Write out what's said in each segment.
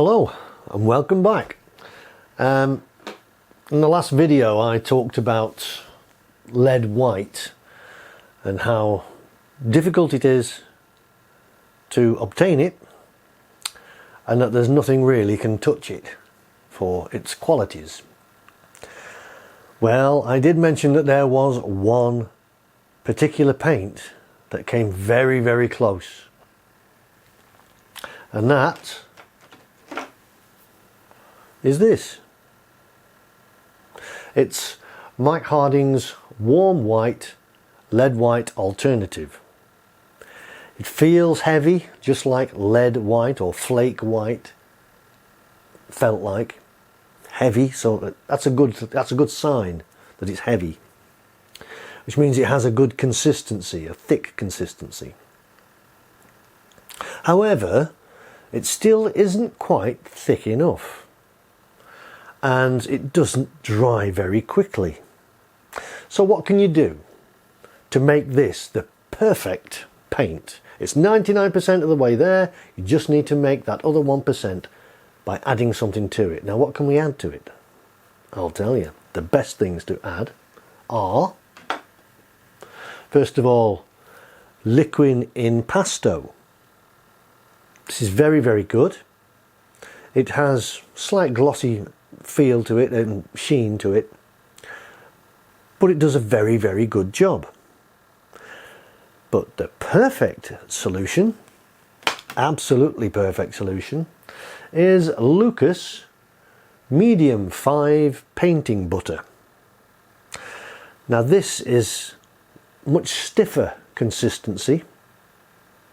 Hello and welcome back. In the last video I talked about lead white and how difficult it is to obtain it, and that there's nothing really can touch it for its qualities. Well, I did mention that there was one particular paint that came very, very close, and that is this. It's Mike Harding's warm white lead white alternative. It feels heavy, just like lead white or flake white felt like. Heavy, so that's a good sign that it's heavy, which means it has a good consistency, a thick consistency. However, it still isn't quite thick enough, and it doesn't dry very quickly. So what can you do to make this the perfect paint? It's 99% of the way there. You just need to make that other 1% by adding something to it. Now, what can we add to it? I'll tell you. The best things to add are, first of all, liquid impasto. This is very, very good. It has slight glossy feel to it and sheen to it, but it does a very, very good job. But the perfect solution, absolutely perfect solution, is Lucas Medium 5 painting butter. Now this is much stiffer consistency.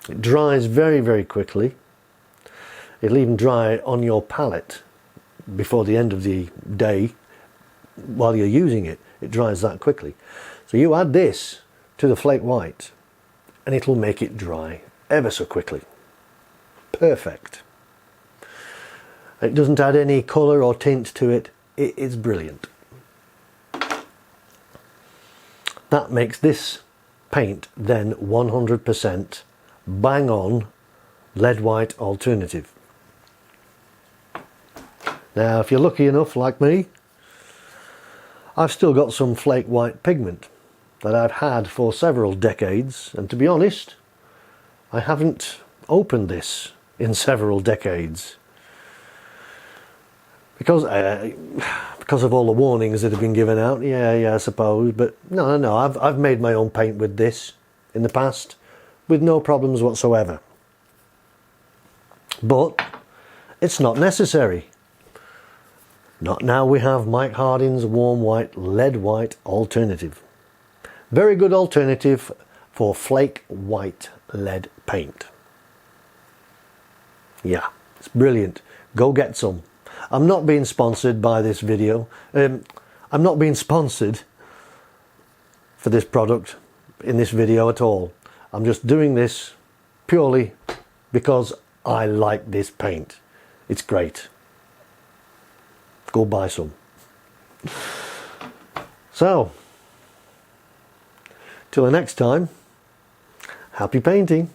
It dries very, very quickly. It'll even dry on your palette before the end of the day while you're using it. It dries that quickly. So you add this to the flake white and it'll make it dry ever so quickly. Perfect. It doesn't add any colour or tint to it. It's brilliant. That makes this paint then 100% bang on lead white alternative. Now, if you're lucky enough like me, I've still got some flake white pigment that I've had for several decades, and to be honest, I haven't opened this in several decades because of all the warnings that have been given out. Yeah, I suppose. But no, I've made my own paint with this in the past with no problems whatsoever. But it's not necessary. Not now we have Mike Harding's warm white lead white alternative. Very good alternative for flake white lead paint. Yeah, it's brilliant. Go get some. I'm not being sponsored by this video. I'm not being sponsored for this product in this video at all. I'm just doing this purely because I like this paint. It's great. Go buy some. So, till the next time, happy painting.